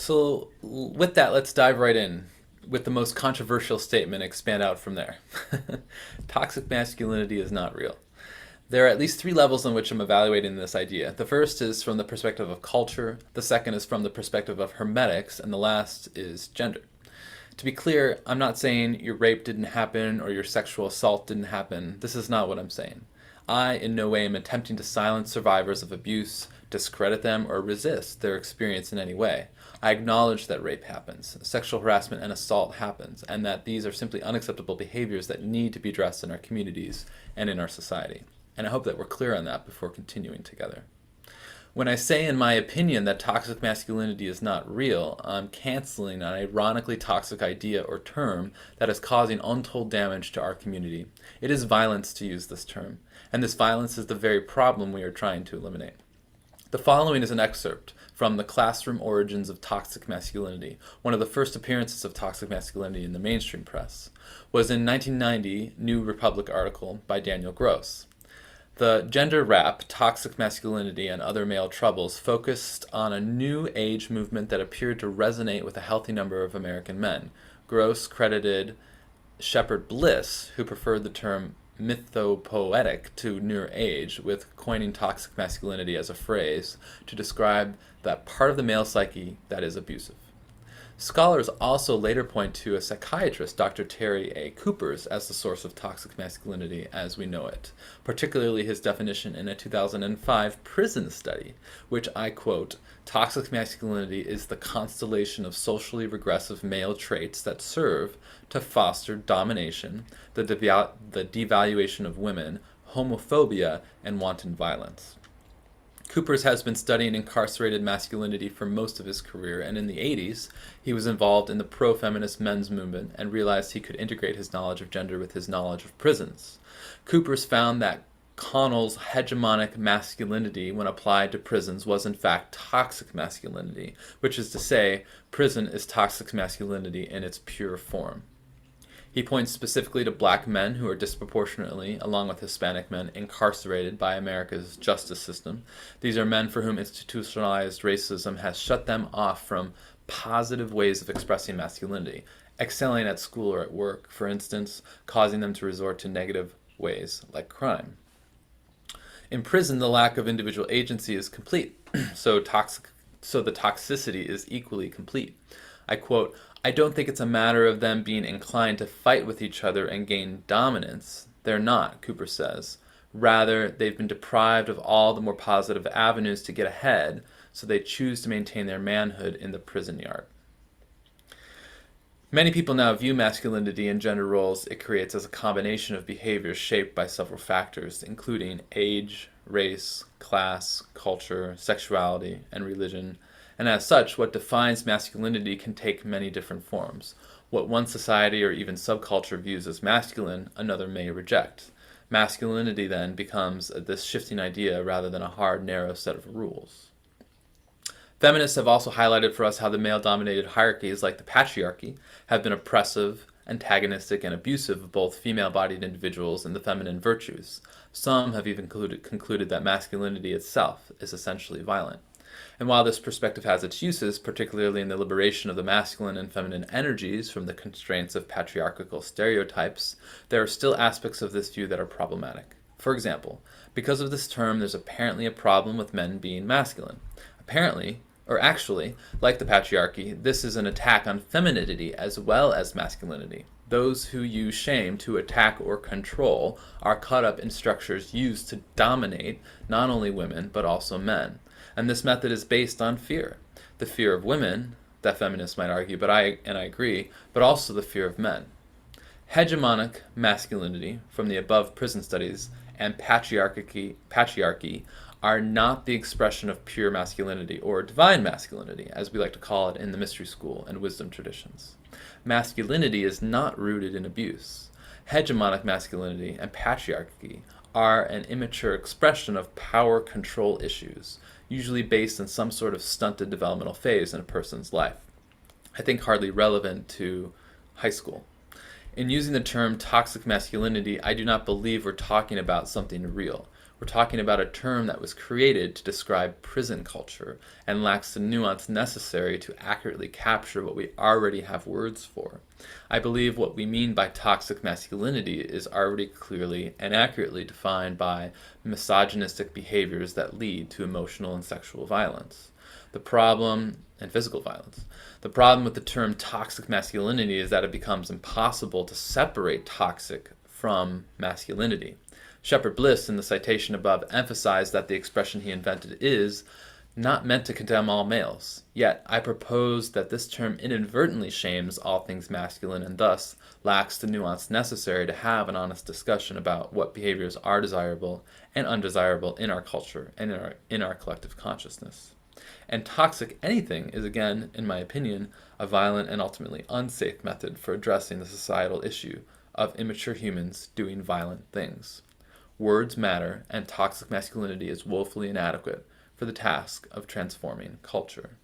So, with that, let's dive right in with the most controversial statement, expand out from there. Toxic masculinity is not real. There are at least three levels on which I'm evaluating this idea. The first is from the perspective of culture, the second is from the perspective of hermetics, and the last is gender. To be clear, I'm not saying your rape didn't happen or your sexual assault didn't happen. This is not what I'm saying. I, in no way, am attempting to silence survivors of abuse, discredit them, or resist their experience in any way. I acknowledge that rape happens, sexual harassment and assault happens, and that these are simply unacceptable behaviors that need to be addressed in our communities and in our society. And I hope that we're clear on that before continuing together. When I say, in my opinion, that toxic masculinity is not real, I'm canceling an ironically toxic idea or term that is causing untold damage to our community. It is violence to use this term, and this violence is the very problem we are trying to eliminate. The following is an excerpt from The Classroom Origins of Toxic Masculinity, one of the first appearances of toxic masculinity in the mainstream press. Was in 1990 New Republic article by Daniel Gross. The gender rap, toxic masculinity, and other male troubles focused on a new age movement that appeared to resonate with a healthy number of American men. Gross credited Shepard Bliss, who preferred the term mythopoetic to New Age, with coining toxic masculinity as a phrase to describe that part of the male psyche that is abusive. Scholars also later point to a psychiatrist, Dr. Terry A. Cooper's, as the source of toxic masculinity as we know it, particularly his definition in a 2005 prison study, which I quote, "Toxic masculinity is the constellation of socially regressive male traits that serve to foster domination, the devaluation of women, homophobia, and wanton violence." Coopers has been studying incarcerated masculinity for most of his career, and in the 80s, he was involved in the pro-feminist men's movement and realized he could integrate his knowledge of gender with his knowledge of prisons. Coopers found that Connell's hegemonic masculinity when applied to prisons was in fact toxic masculinity, which is to say, prison is toxic masculinity in its pure form. He points specifically to black men who are disproportionately, along with Hispanic men, incarcerated by America's justice system. These are men for whom institutionalized racism has shut them off from positive ways of expressing masculinity, excelling at school or at work, for instance, causing them to resort to negative ways like crime. In prison, the lack of individual agency is complete, so the toxicity is equally complete. I quote, "I don't think it's a matter of them being inclined to fight with each other and gain dominance. They're not," Cooper says. "Rather, they've been deprived of all the more positive avenues to get ahead, so they choose to maintain their manhood in the prison yard." Many people now view masculinity and gender roles it creates as a combination of behaviors shaped by several factors, including age, race, class, culture, sexuality, and religion. And as such, what defines masculinity can take many different forms. What one society or even subculture views as masculine, another may reject. Masculinity then becomes this shifting idea rather than a hard, narrow set of rules. Feminists have also highlighted for us how the male-dominated hierarchies, like the patriarchy, have been oppressive, antagonistic, and abusive of both female-bodied individuals and the feminine virtues. Some have even concluded that masculinity itself is essentially violent. And while this perspective has its uses, particularly in the liberation of the masculine and feminine energies from the constraints of patriarchal stereotypes, there are still aspects of this view that are problematic. For example, because of this term, there's apparently a problem with men being masculine. Apparently, or actually, like the patriarchy, this is an attack on femininity as well as masculinity. Those who use shame to attack or control are caught up in structures used to dominate not only women, but also men. And this method is based on fear. The fear of women, that feminists might argue, but I agree, but also the fear of men. Hegemonic masculinity, from the above prison studies, and patriarchy are not the expression of pure masculinity, or divine masculinity, as we like to call it in the mystery school and wisdom traditions. Masculinity is not rooted in abuse. Hegemonic masculinity and patriarchy are an immature expression of power control issues, usually based on some sort of stunted developmental phase in a person's life. I think hardly relevant to high school. In using the term toxic masculinity, I do not believe we're talking about something real. We're talking about a term that was created to describe prison culture and lacks the nuance necessary to accurately capture what we already have words for. I believe what we mean by toxic masculinity is already clearly and accurately defined by misogynistic behaviors that lead to emotional and sexual violence. The problem, and physical violence. The problem with the term toxic masculinity is that it becomes impossible to separate toxic from masculinity. Shepard Bliss, in the citation above, emphasized that the expression he invented is not meant to condemn all males. Yet, I propose that this term inadvertently shames all things masculine and thus lacks the nuance necessary to have an honest discussion about what behaviors are desirable and undesirable in our culture and in our collective consciousness. And toxic anything is, again, in my opinion, a violent and ultimately unsafe method for addressing the societal issue of immature humans doing violent things. Words matter, and toxic masculinity is woefully inadequate for the task of transforming culture.